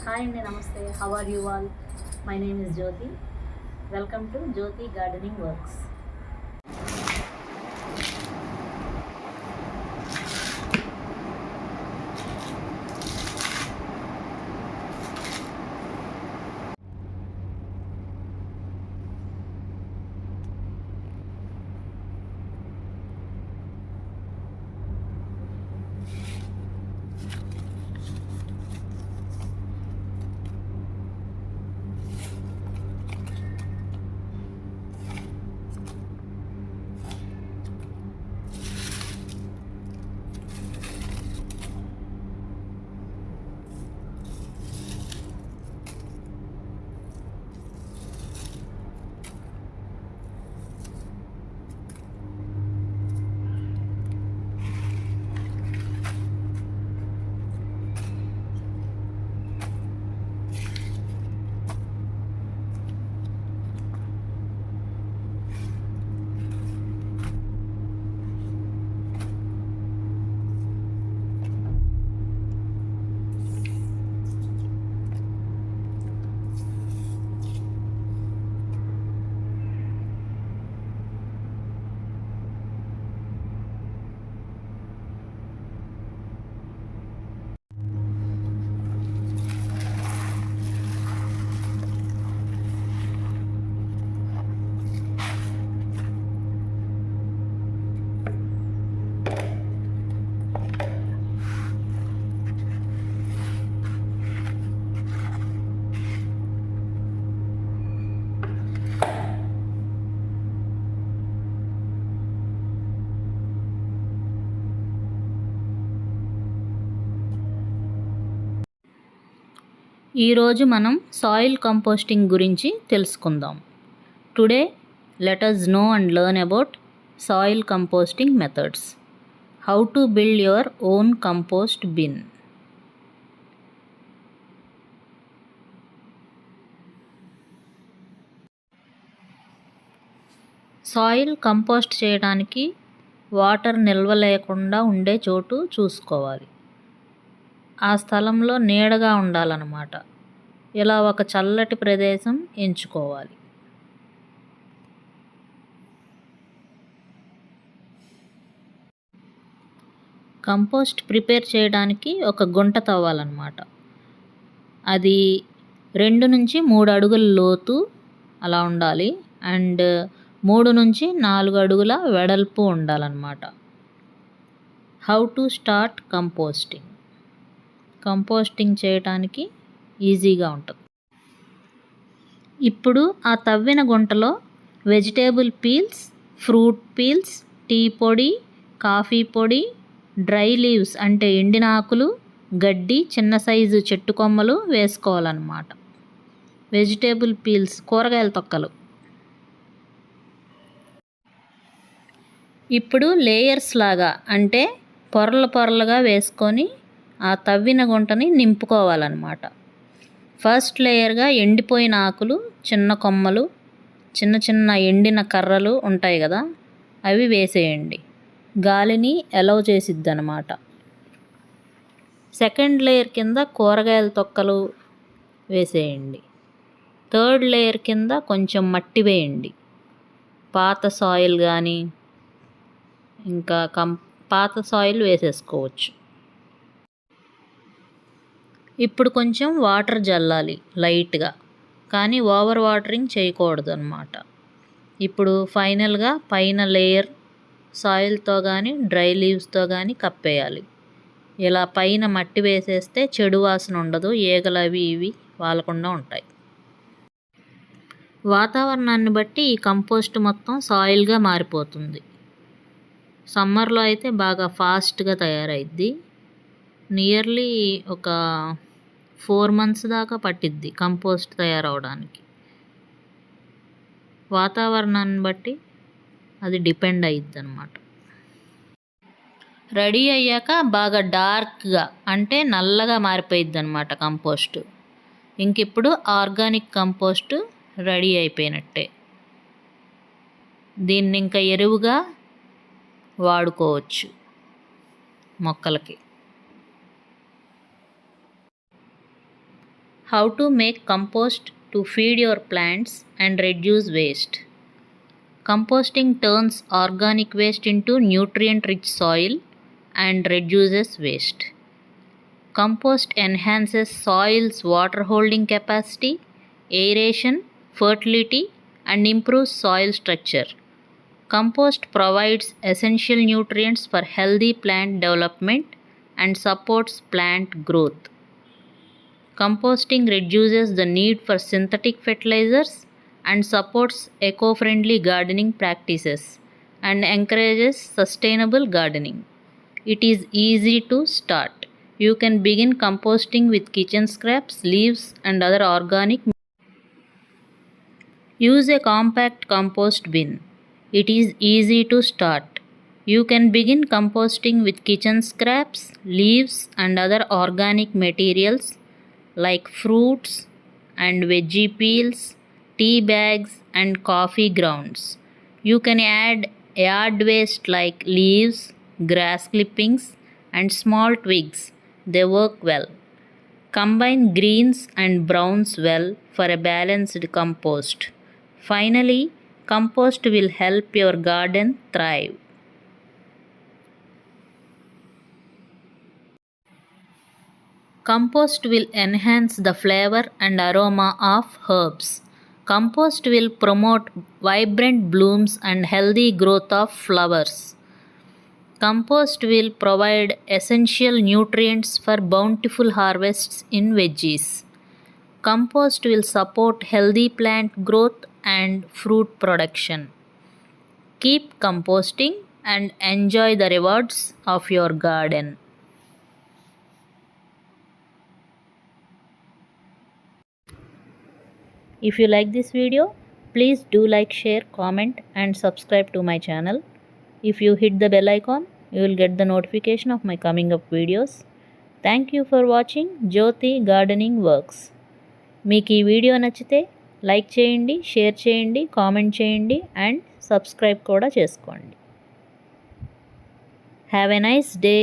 Hi and Namaste. How are you all? My name is Jyoti. Welcome to Jyoti Gardening Works. ఈరోజు మనం soil composting గురించి తెలుసుకుందాం. Today let us know and learn about soil composting methods. How to build your own compost bin. Soil compost చేయడానికి water నిల్వ లేకుండా ఉండే చోటు చూసుకోవాలి. ఆ స్థలంలో నీడగా ఉండాలన్నమాట. ఇలా ఒక చల్లటి ప్రదేశం ఎంచుకోవాలి. కంపోస్ట్ ప్రిపేర్ చేయడానికి ఒక గుంట తవ్వాలన్నమాట. అది 2 నుంచి 3 అడుగుల లోతు అలా ఉండాలి. అండ్ 3 నుంచి 4 అడుగుల వెడల్పు ఉండాలన్నమాట. How to start composting. Composting చేయడానికి ఈజీగా ఉంటుంది. ఇప్పుడు ఆ తవ్విన గుంటలో vegetable peels, fruit peels, tea పొడి, కాఫీ పొడి, డ్రై లీవ్స్ అంటే ఎండిన ఆకులు, గడ్డి, చిన్న సైజు చెట్టు కొమ్మలు వేసుకోవాలన్నమాట. వెజిటేబుల్ పీల్స్ కూరగాయల తొక్కలు. ఇప్పుడు లేయర్స్ లాగా అంటే పొరలు పొరలుగా వేసుకొని ఆ తవ్విన గుంటని నింపుకోవాలన్నమాట. ఫస్ట్ లేయర్గా ఎండిపోయిన ఆకులు, చిన్న కొమ్మలు, చిన్న చిన్న ఎండిన కర్రలు ఉంటాయి కదా, అవి వేసేయండి. గాలిని అలౌ చేసిద్ది అన్నమాట. సెకండ్ లేయర్ కింద కూరగాయల తొక్కలు వేసేయండి. థర్డ్ లేయర్ కింద కొంచెం మట్టి వేయండి. పాత సాయిల్ కానీ ఇంకా పాత సాయిల్ వేసేసుకోవచ్చు. ఇప్పుడు కొంచెం వాటర్ జల్లాలి లైట్గా, కానీ ఓవర్ వాటరింగ్ చేయకూడదు అన్నమాట. ఇప్పుడు ఫైనల్గా పైన లేయర్ సాయిల్తో కానీ డ్రై లీవ్స్తో కానీ కప్పేయాలి. ఇలా పైన మట్టి వేసేస్తే చెడు వాసన ఉండదు, ఈగలు అవి ఇవి వాలకుండా ఉంటాయి. వాతావరణాన్ని బట్టి ఈ కంపోస్ట్ మొత్తం సాయిల్గా మారిపోతుంది. సమ్మర్లో అయితే బాగా ఫాస్ట్గా తయారైద్ది. నియర్లీ ఒక 4 months దాకా పట్టిద్ది కంపోస్ట్ తయారవడానికి. వాతావరణాన్ని బట్టి అది డిపెండ్ అయ్యిద్ది అన్నమాట. రెడీ అయ్యాక బాగా డార్క్గా అంటే నల్లగా మారిపోయిద్ది అన్నమాట కంపోస్టు. ఇంక ఇప్పుడు ఆర్గానిక్ కంపోస్టు రెడీ అయిపోయినట్టే. దీన్ని ఇంకా ఎరువుగా వాడుకోవచ్చు మొక్కలకి. How to make compost to feed your plants and reduce waste. Composting turns organic waste into nutrient-rich soil and reduces waste. Compost enhances soil's water-holding capacity, aeration, fertility, and improves soil structure. Compost provides essential nutrients for healthy plant development and supports plant growth. Composting reduces the need for synthetic fertilizers and supports eco-friendly gardening practices and encourages sustainable gardening. It is easy to start. You can begin composting with kitchen scraps, leaves, and other organic. Use a compact compost bin. It is easy to start. You can begin composting with kitchen scraps, leaves, and other organic materials like fruits and veggie peels, tea bags, and coffee grounds. You can add yard waste like leaves, grass clippings, and small twigs. They work well. Combine greens and browns well for a balanced compost. Finally, compost will help your garden thrive. Compost will enhance the flavor and aroma of herbs. Compost will promote vibrant blooms and healthy growth of flowers. Compost will provide essential nutrients for bountiful harvests in veggies. Compost will support healthy plant growth and fruit production. Keep composting and enjoy the rewards of your garden. If you like this video, please do like, share, comment and subscribe to my channel. If you hit the bell icon, you will get the notification of my coming up videos. Thank you for watching Jyoti Gardening Works. మీకు ఈ video నచ్చితే like చేయండి, share చేయండి, comment చేయండి and subscribe కూడా చేసుకోండి. Have a nice day.